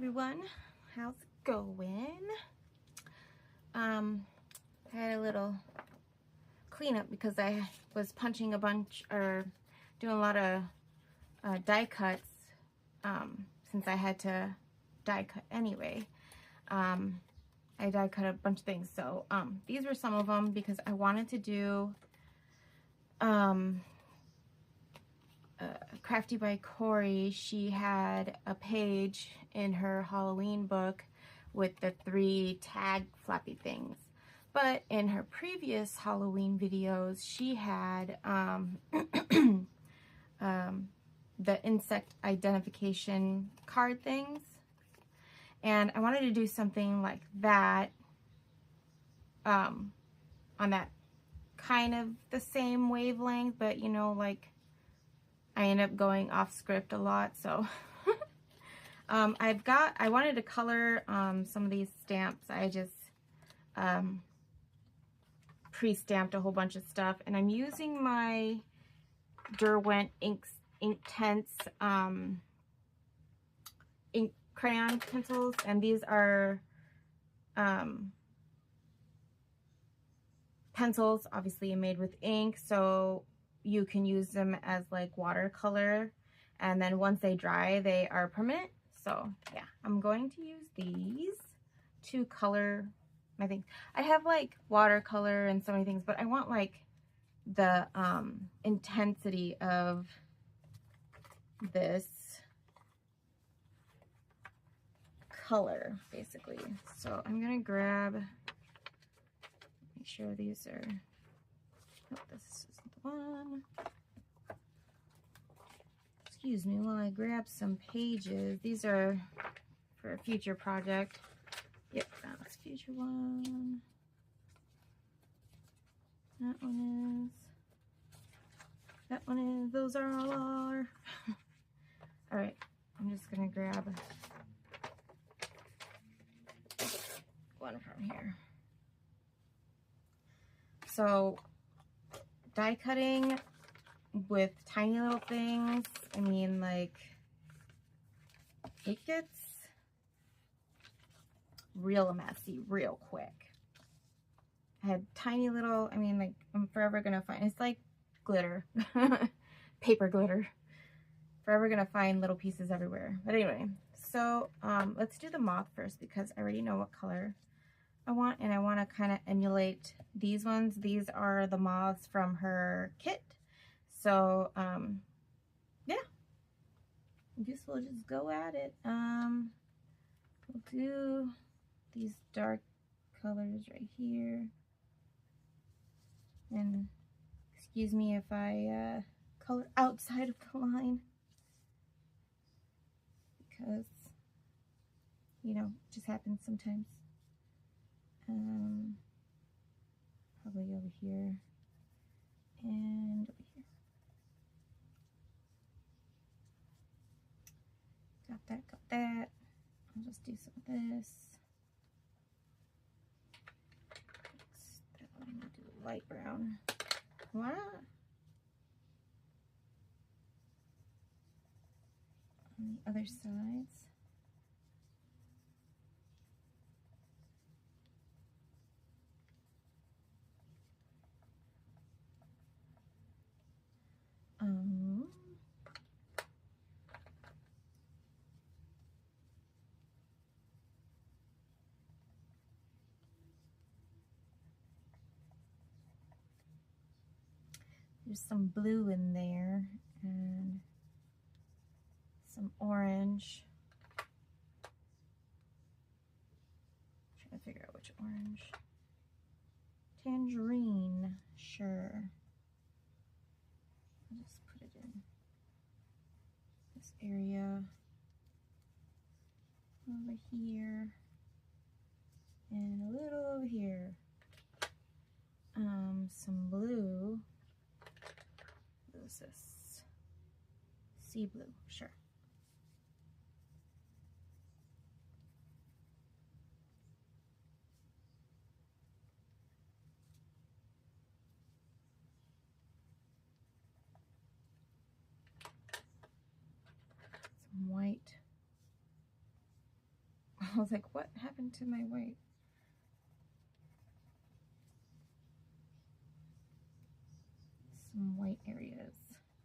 everyone, how's it going? I had a little cleanup because I was punching a bunch or doing a lot of die cuts since I had to die cut anyway. I die cut a bunch of things, so these were some of them because I wanted to do Crafty by Corey. She had a page in her Halloween book with the 3 tag flappy things, but in her previous Halloween videos she had the insect identification card things, and I wanted to do something like that on that kind of the same wavelength, but you know, like I end up going off script a lot, so I wanted to color some of these stamps. I just pre-stamped a whole bunch of stuff, and I'm using my Derwent Inktense ink crayon pencils, and these are pencils obviously made with ink, so you can use them as like watercolor, and then once they dry they are permanent. So yeah, I'm going to use these to color my things. I have like watercolor and so many things, but I want like the intensity of this color basically. So I'm gonna grab, make sure these are, oh, this isn't the one. Excuse me while I grab some pages. These are for a future project. Yep, that's future one. That one is, those are all are. All right, I'm just gonna grab one from here. So die cutting with tiny little things, I mean, like, it gets real messy real quick. I had tiny little, I mean, like, I'm forever gonna find, it's like glitter, paper glitter. Forever gonna find little pieces everywhere. But anyway, so let's do the moth first because I already know what color I want, and I want to kind of emulate these ones. These are the moths from her kit. So yeah, I guess we'll just go at it. We'll do these dark colors right here, and excuse me if I color outside of the line, because you know, it just happens sometimes. Probably over here and over here. Got that, got that. I'll just do some of this. I'm gonna do light brown. Wow. On the other sides. There's some blue in there and some orange. I'm trying to figure out which orange. Tangerine, sure. I'll just put it in this area over here and a little over here. Some blue. What is this? Sea blue, sure. Some white. I was like, what happened to my white? Some white areas,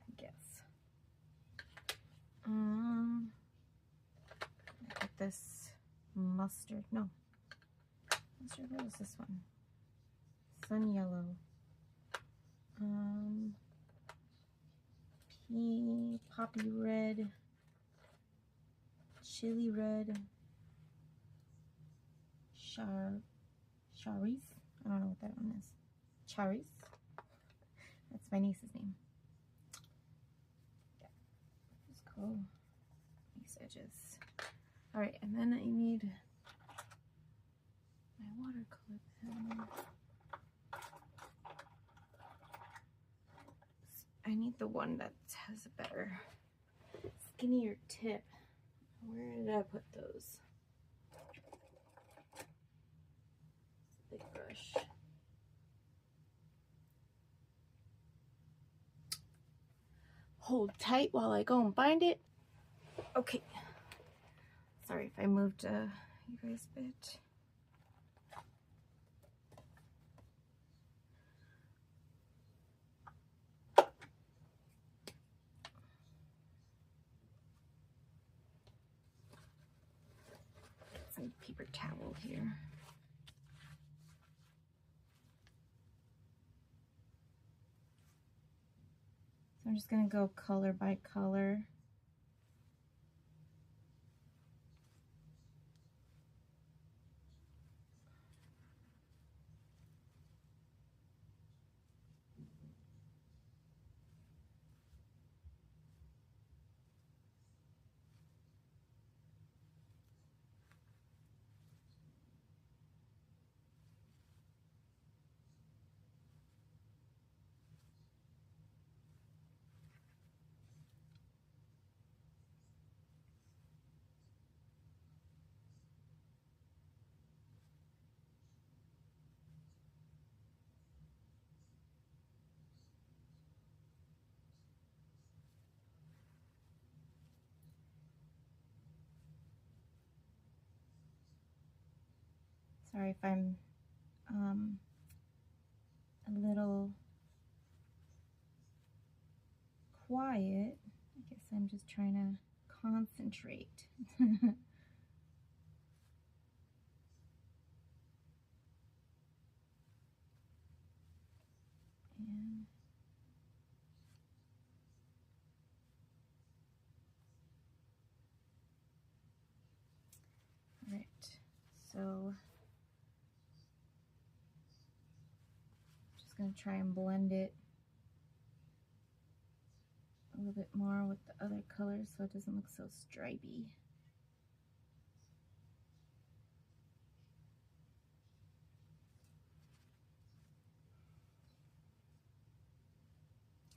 I guess. Get this mustard. No. Mustard, what is this one? Sun yellow. Poppy red. Chili red. Charis? I don't know what that one is. Charis? That's my niece's name. Yeah. Just go these edges. Alright, and then I need my watercolor pen. I need the one that has a better, skinnier tip. Where did I put those? Big brush. Hold tight while I go and find it. Okay. Sorry if I moved you guys a bit. Some paper towel here. So I'm just going to go color by color. Sorry if I'm a little quiet. I guess I'm just trying to concentrate. And all right, so just going to try and blend it a little bit more with the other colors so it doesn't look so stripy.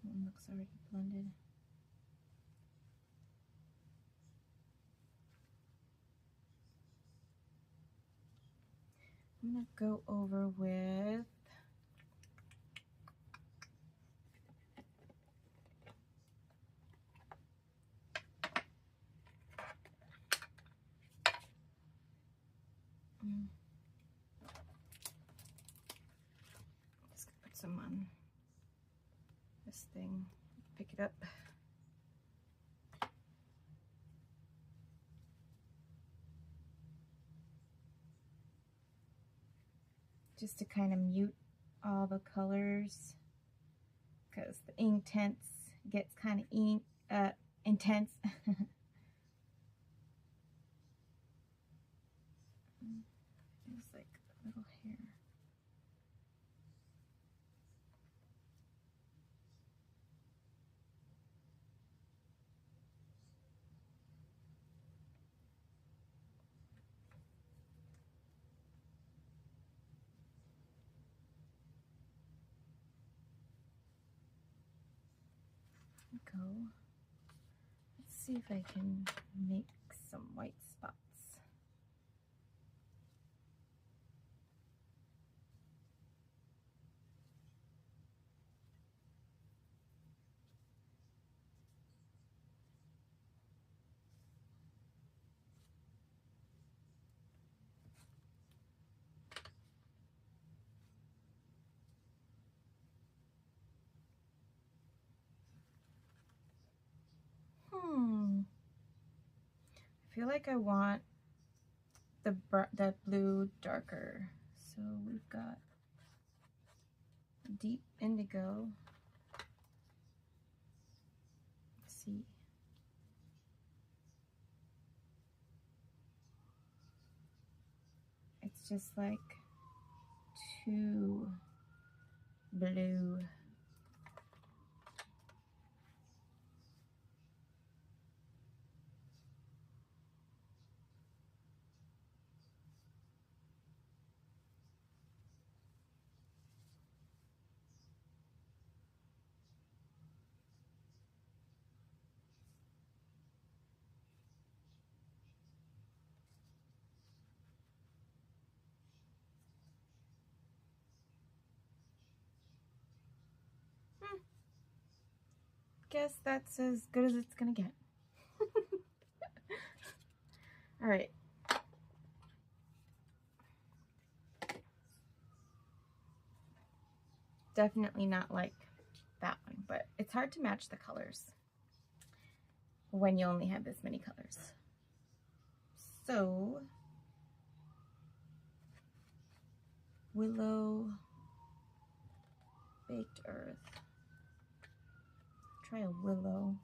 That one looks already blended. I'm going to go over with just gonna put some on this thing, pick it up. Just to kind of mute all the colors, because the intense gets kind of intense. There's like a little hair. Go. Let's see if I can make some white spots. I feel like I want the blue darker. So we've got deep indigo. Let's see. It's just like too blue. Guess that's as good as it's gonna get. All right. Definitely not like that one, but it's hard to match the colors when you only have this many colors. So, willow, baked earth. Try a willow.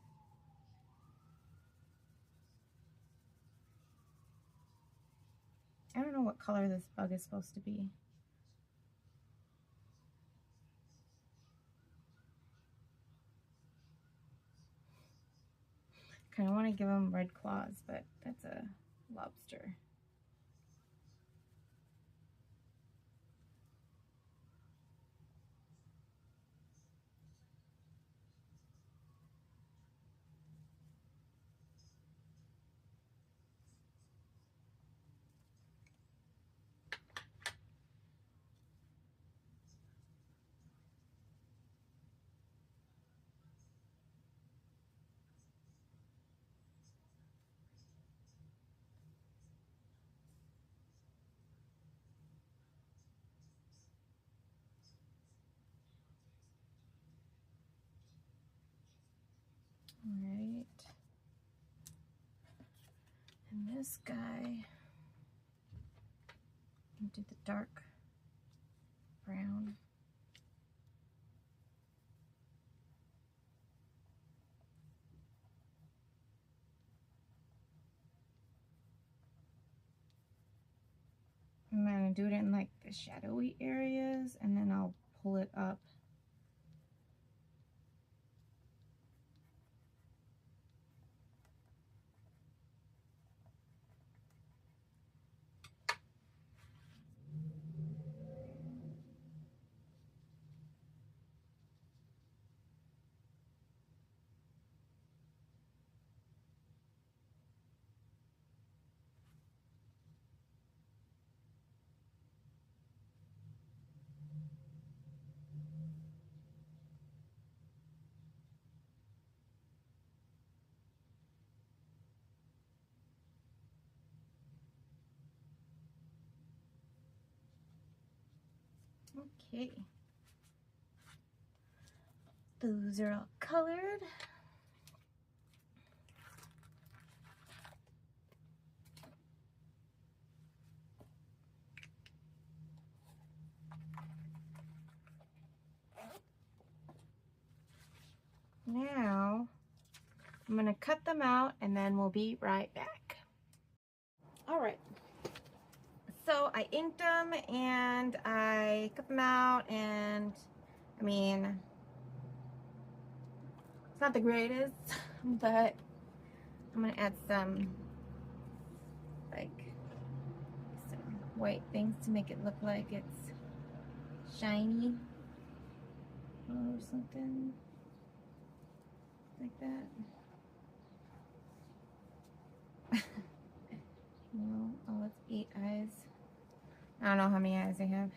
I don't know what color this bug is supposed to be. Kind of want to give him red claws, but that's a lobster. All right. And this guy, do the dark brown. I'm gonna do it in like the shadowy areas, and then I'll pull it up. Okay. Those are all colored. Now, I'm gonna cut them out and then we'll be right back. All right. So I inked them and I cut them out, and I mean, it's not the greatest, but I'm gonna add some like some white things to make it look like it's shiny or something like that. No, oh, it's 8 eyes. I don't know how many eyes I have.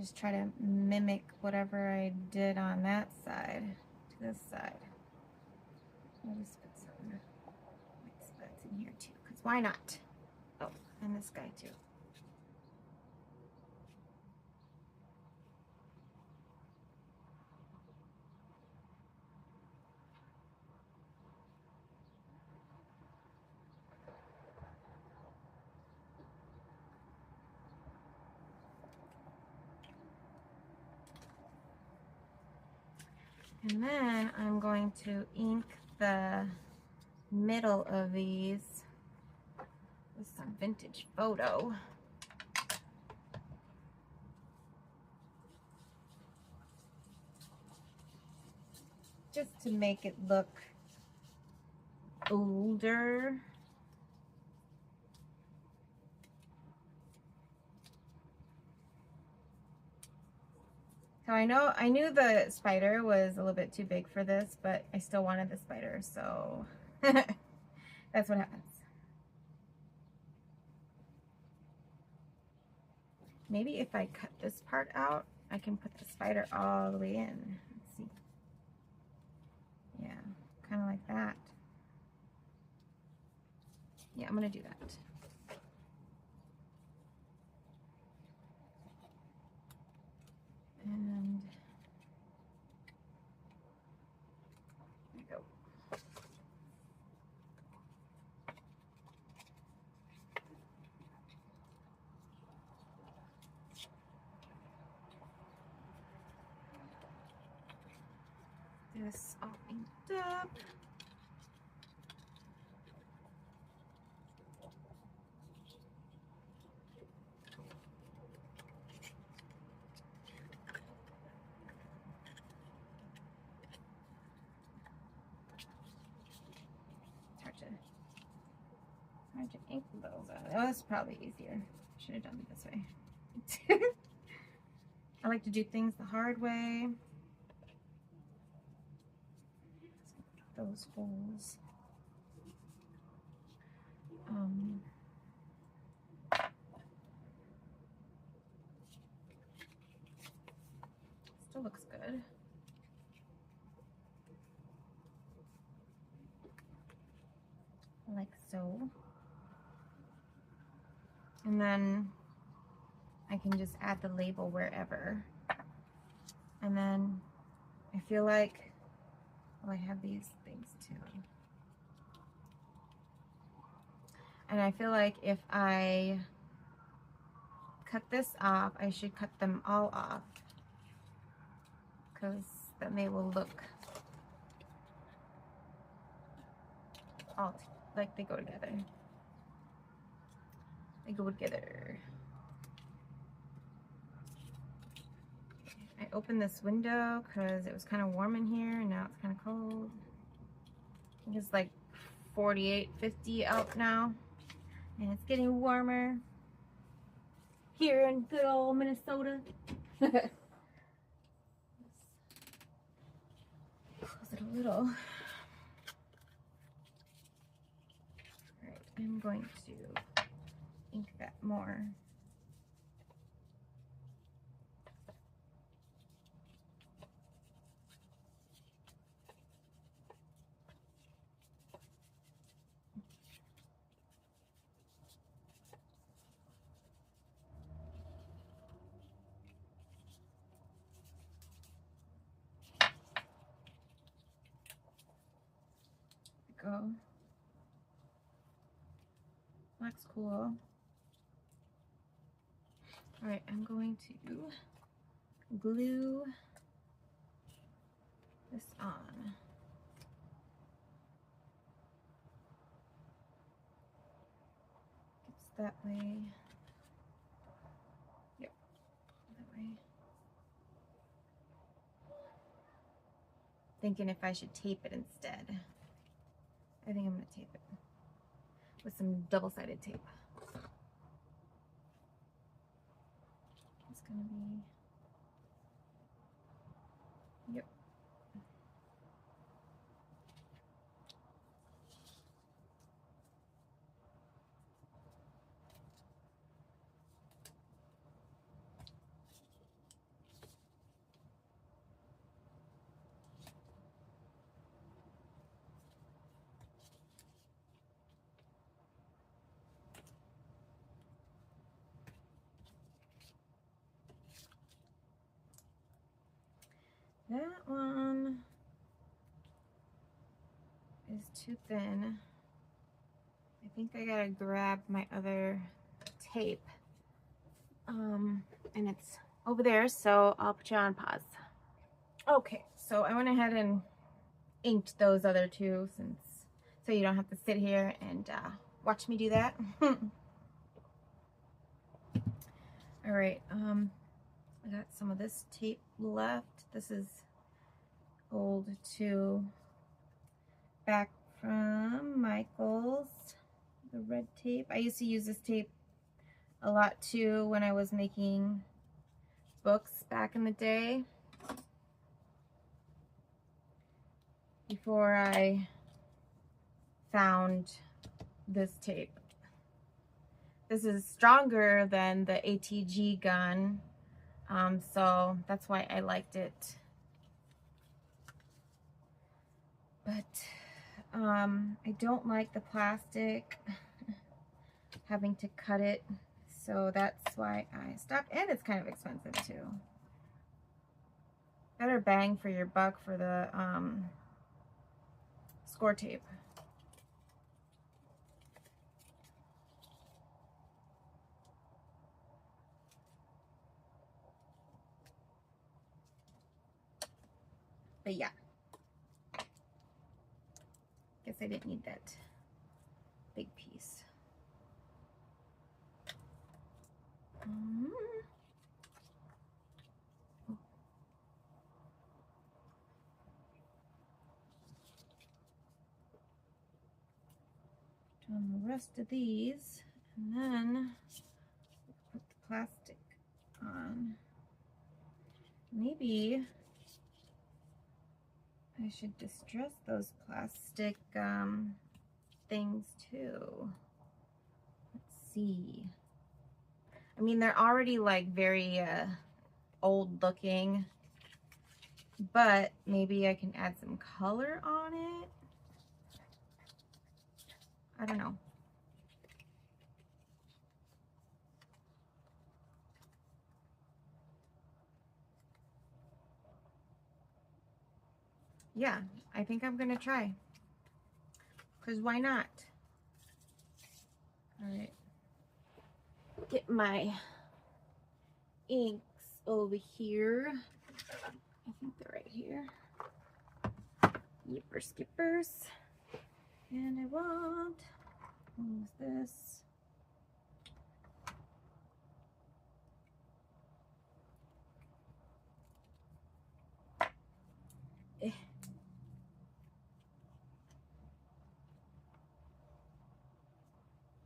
just try to mimic whatever I did on that side to this side. I'll just put some white spots in here too, because why not? Oh, and this guy too. And then I'm going to ink the middle of these with some vintage photo. Just to make it look older. So I knew the spider was a little bit too big for this, but I still wanted the spider, so that's what happens. Maybe if I cut this part out, I can put the spider all the way in. Let's see. Yeah, kind of like that. Yeah, I'm gonna do that. And there we go. This all inked up. Hard to ink those out. Oh, that's probably easier. Should have done it this way. I like to do things the hard way. Those holes. Still looks good. Like so. And then I can just add the label wherever. And then I feel like, well, I have these things too. And I feel like if I cut this off, I should cut them all off, because then they will look all like they go together. They go together. I opened this window because it was kind of warm in here, and now it's kind of cold. I think it's like 48, 50 out now, and it's getting warmer here in good old Minnesota. Close it a little. Alright, I'm going to ink that more. Go. Looks cool. Alright, I'm going to glue this on. It's that way. Yep, that way. Thinking if I should tape it instead. I think I'm going to tape it with some double-sided tape. It's going to be, yep. That one is too thin. I think I gotta grab my other tape. And it's over there, so I'll put you on pause. Okay, so I went ahead and inked those other two so you don't have to sit here and watch me do that. All right, I got some of this tape left. This is old too, back from Michael's, the red tape. I used to use this tape a lot too when I was making books back in the day, before I found this tape. This is stronger than the ATG gun, so that's why I liked it. But I don't like the plastic, having to cut it, so that's why I stopped. And it's kind of expensive too. Better bang for your buck for the score tape. But yeah, guess I didn't need that big piece. Doing the rest of these, and then put the plastic on. Maybe I should distress those plastic things too. Let's see. I mean, they're already like very old looking, but maybe I can add some color on it. I don't know. Yeah, I think I'm gonna try, because why not? All right, get my inks over here. I think they're right here. Yipper skippers. And I want, what is this?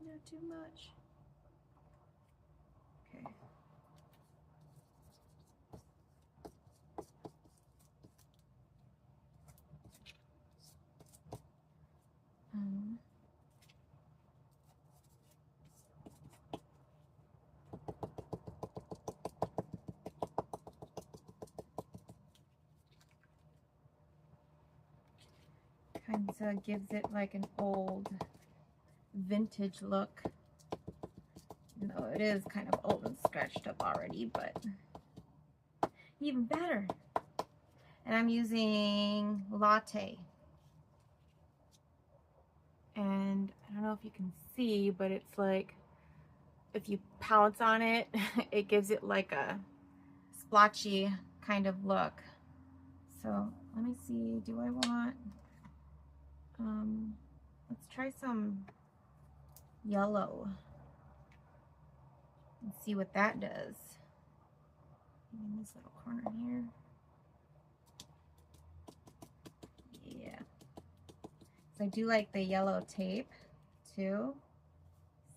Not too much. Okay. Kind of gives it like an old vintage look. No, it is kind of old and scratched up already, but even better. And I'm using Latte. And I don't know if you can see, but it's like, if you pounce on it, it gives it like a splotchy kind of look. So let me see, do I want, let's try some yellow and see what that does. In this little corner here. Yeah. So I do like the yellow tape too.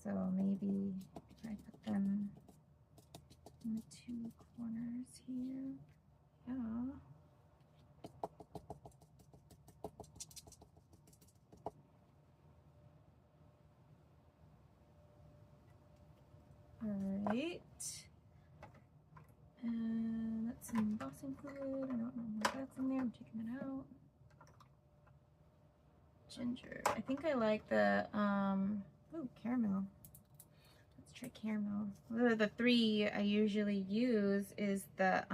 So maybe if I put them in the two corners here. Yeah. Alright. And that's some embossing fluid. I don't know why that's in there. I'm taking it out. Ginger. I think I like the oh, caramel. Let's try caramel. The three I usually use is the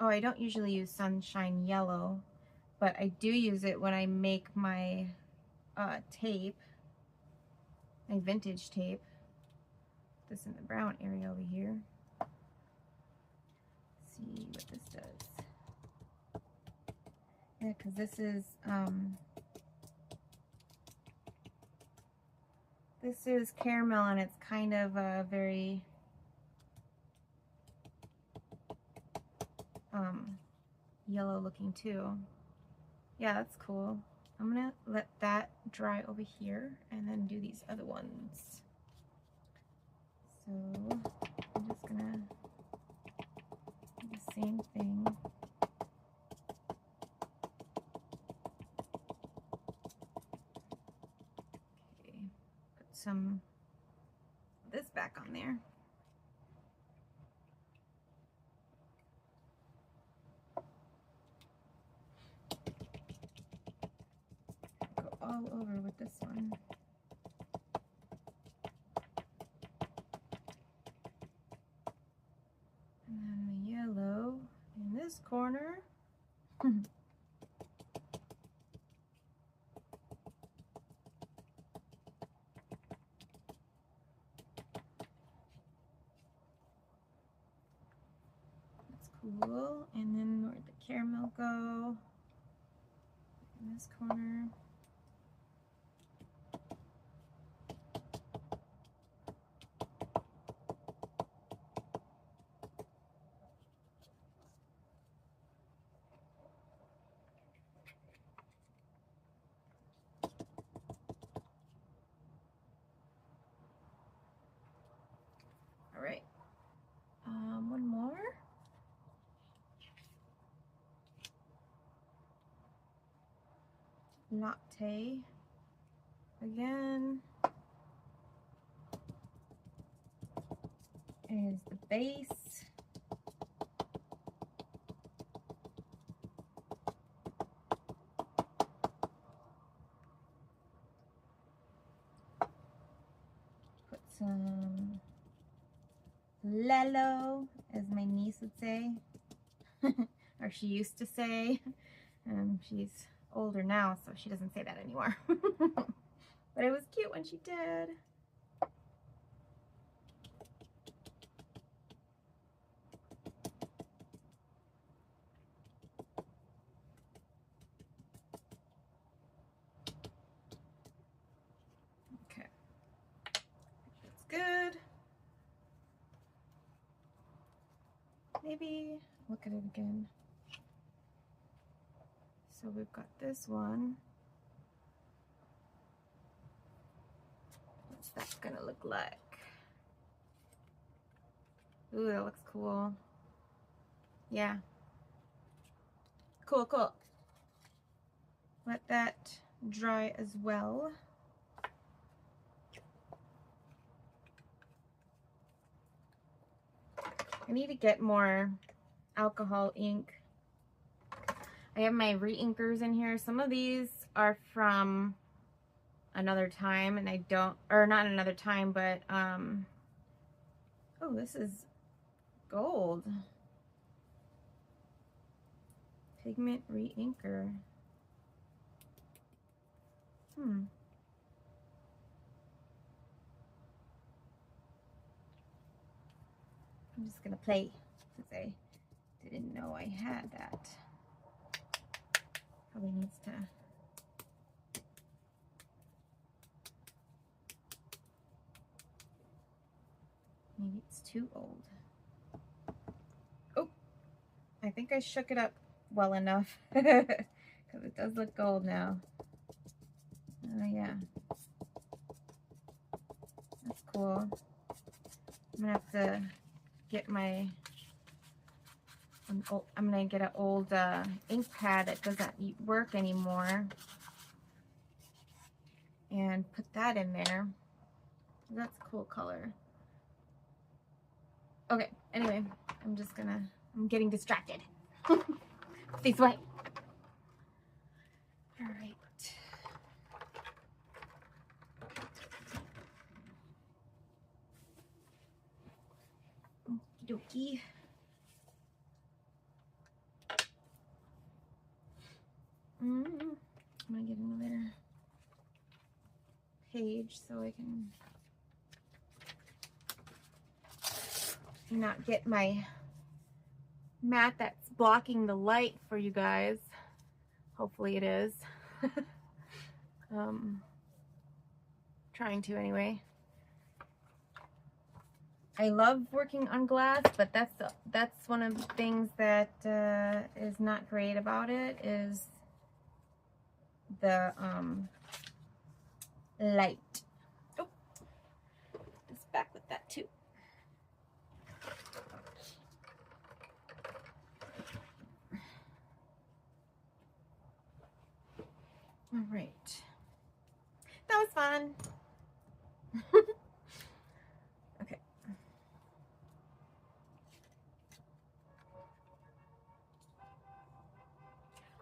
Oh, I don't usually use Sunshine Yellow, but I do use it when I make my tape, my vintage tape. This in the brown area over here. Let's see what this does. Yeah, because this is caramel, and it's kind of a very yellow looking too. Yeah, that's cool. I'm gonna let that dry over here and then do these other ones. So I'm just gonna do the same thing. Okay, put some of this back on there. Go all over with this one. And then the yellow in this corner. Cool. And then where'd the caramel go? In this corner. All right. One more. Latte again is the base. Put some Lelo, as my niece would say, or she used to say. She's older now, so she doesn't say that anymore. But it was cute when she did. Okay, that's good. Maybe look at it again. So we've got this one. What's that gonna look like? Ooh, that looks cool. Yeah. Cool, cool. Let that dry as well. I need to get more alcohol ink. I have my re-inkers in here. Some of these are from another time, and I don't, or not another time, but, oh, this is gold. Pigment re-inker. I'm just gonna play, since I didn't know I had that. Probably needs to. Maybe it's too old. Oh, I think I shook it up well enough because it does look gold now. Oh yeah, that's cool. I'm gonna have to get my. I'm gonna get an old ink pad that doesn't work anymore and put that in there. That's a cool color. Okay, anyway, I'm getting distracted. This way. All right. Okie dokie. page so I can not get my mat that's blocking the light for you guys. Hopefully it is. Trying to anyway. I love working on glass, but that's one of the things that is not great about it, is the light. Oh, it's back with that too. All right, that was fun. Okay.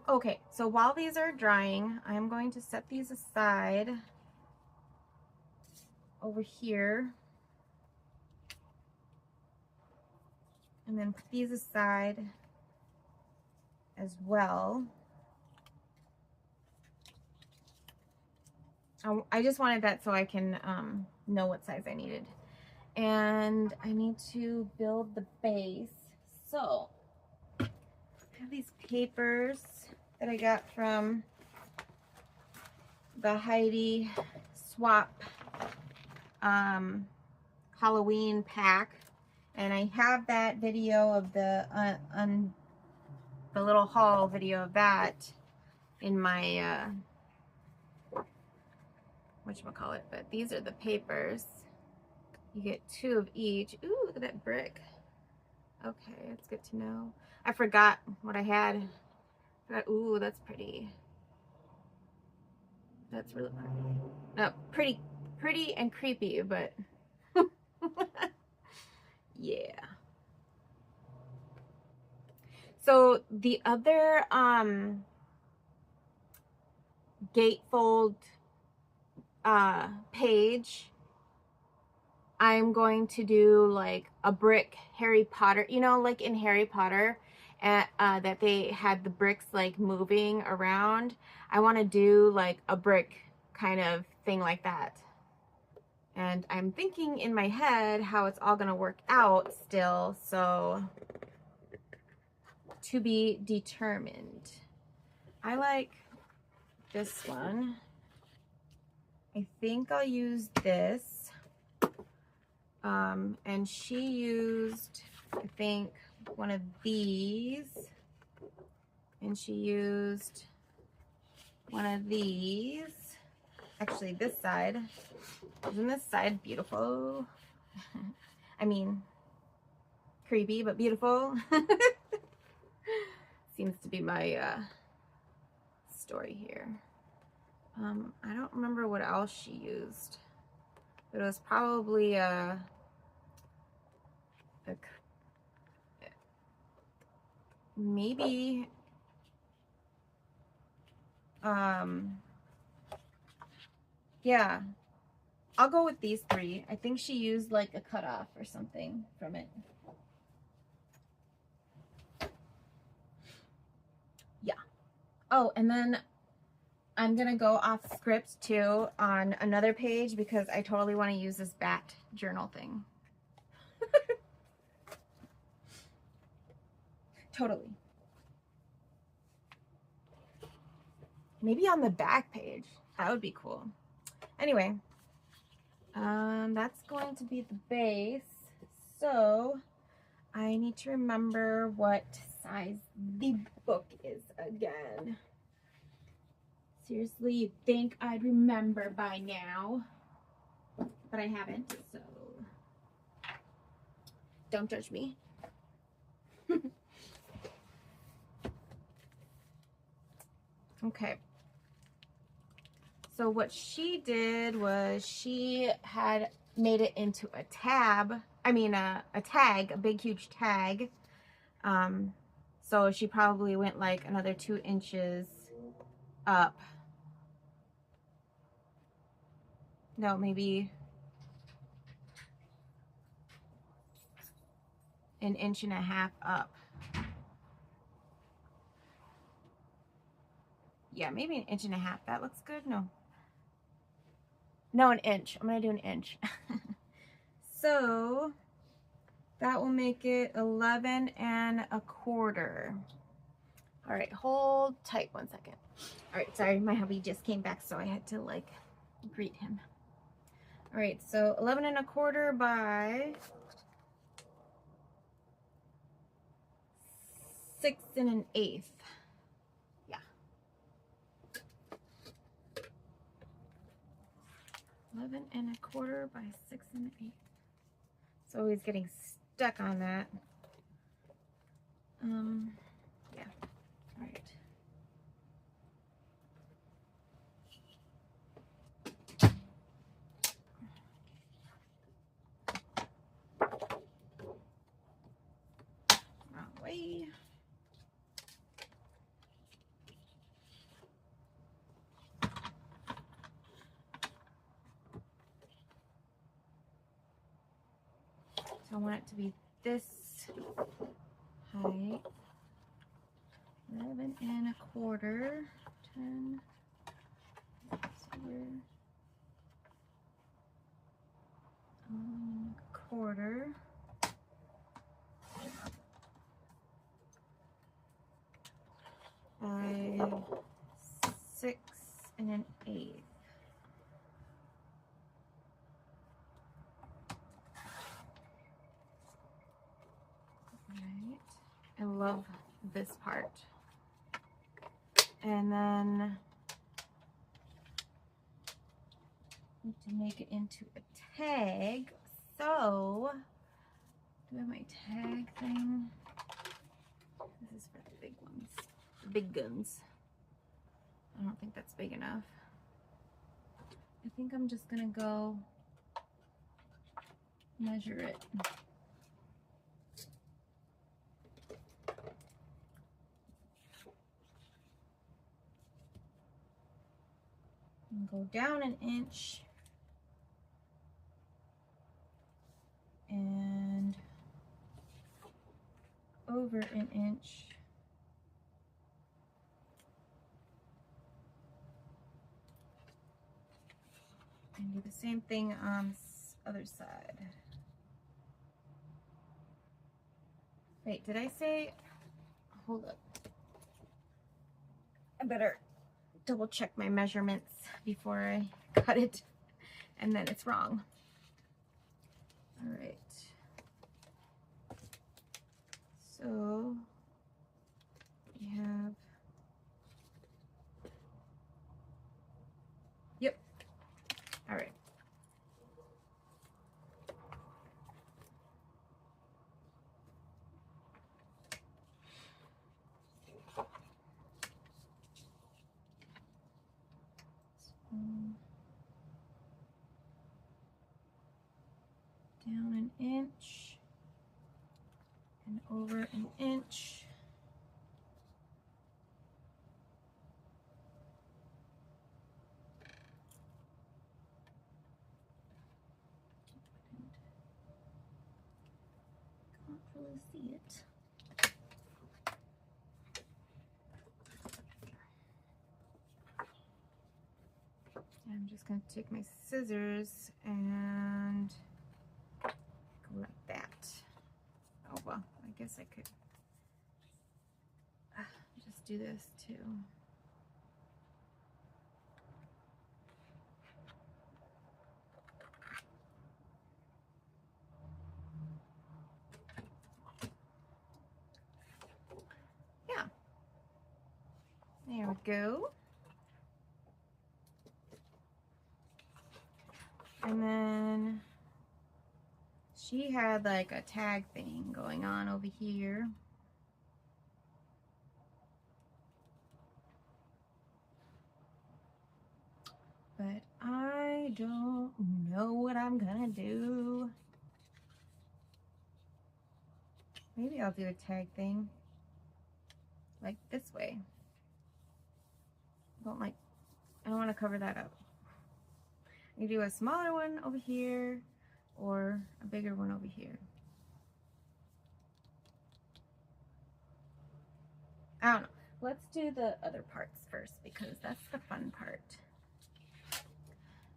Okay, so while these are drying, I'm going to set these aside over here. And then put these aside as well. I just wanted that so I can know what size I needed. And I need to build the base. So I have these papers that I got from the Heidi Swap Halloween pack. And I have that video of the little haul video of that in my whatchamacallit, but these are the papers. You get 2 of each. Ooh, look at that brick. Okay, that's good to know. I forgot what I had. Ooh, that's pretty. That's really pretty. No, pretty and creepy, but yeah. So the other gatefold page, I'm going to do like a brick Harry Potter, you know, like in Harry Potter, that they had the bricks like moving around. I want to do like a brick kind of thing like that. And I'm thinking in my head how it's all going to work out still, so to be determined. I like this one. I think I'll use this. And she used, I think, one of these. And she used one of these. Actually, this side. Isn't this side beautiful? I mean, creepy, but beautiful. Seems to be my story here. I don't remember what else she used. But it was probably maybe yeah, I'll go with these 3. I think she used like a cutoff or something from it. Yeah. Oh, and then I'm gonna go off script too on another page because I totally want to use this bat journal thing. Totally. Maybe on the back page. That would be cool. Anyway, that's going to be the base. So I need to remember what size the book is again. Seriously, you'd think I'd remember by now, but I haven't, so don't judge me. Okay. So what she did was she had made it into a tab. I mean, a tag, a big, huge tag. So she probably went like another 2 inches up. No, maybe an 1.5 inches up. Yeah, maybe an 1.5 inches. That looks good. No. No, an inch. I'm gonna do an inch. So that will make it 11 1/4. All right, hold tight 1 second. All right, sorry, my hubby just came back, so I had to like greet him. All right, so 11 1/4 by 6 1/8. Yeah. 11 1/4 by 6 1/8. So he's getting stuck on that. Yeah. All right. Wrong way. So I want it to be this height. 11 1/4. 10. 1/4 by 6 1/8. Right. I love this part. And then need to make it into a tag. So do I have my tag thing? This is for the big ones, the big guns. I don't think that's big enough. I think I'm just gonna go measure it. And go down an inch and over an inch. And do the same thing on this other side. Wait, did I say, hold up. I better double check my measurements before I cut it, and then it's wrong. All right. So we have, yep. All right. Down an inch and over an inch. Can't really see it. I'm just going to take my scissors and go like that. Oh, well, I guess I could just do this too. Yeah. There we go. And then she had like a tag thing going on over here. But I don't know what I'm gonna do. Maybe I'll do a tag thing like this way. I don't want to cover that up. You do a smaller one over here or a bigger one over here. I don't know. Let's do the other parts first because that's the fun part.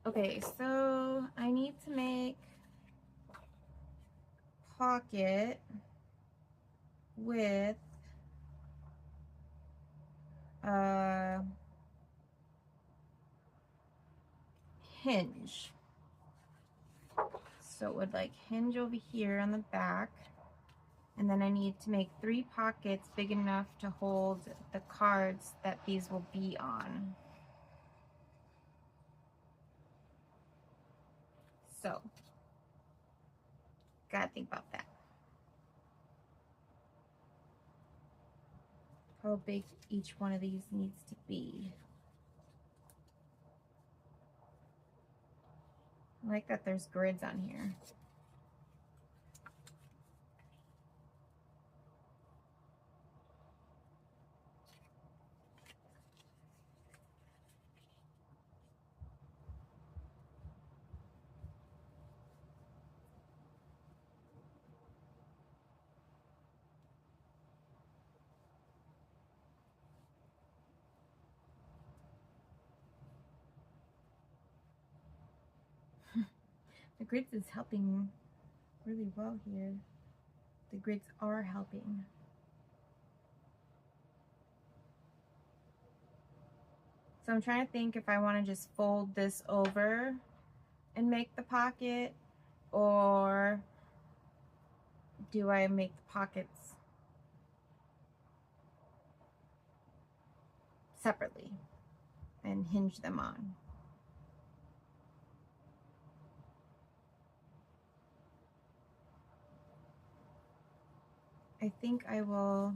Okay, so I need to make a pocket with a hinge. So it would like hinge over here on the back. And then I need to make 3 pockets big enough to hold the cards that these will be on. So, gotta think about that. How big each one of these needs to be. I like that there's grids on here. The grids is helping really well here. The grids are helping. So I'm trying to think if I want to just fold this over and make the pocket, or do I make the pockets separately and hinge them on? I think I will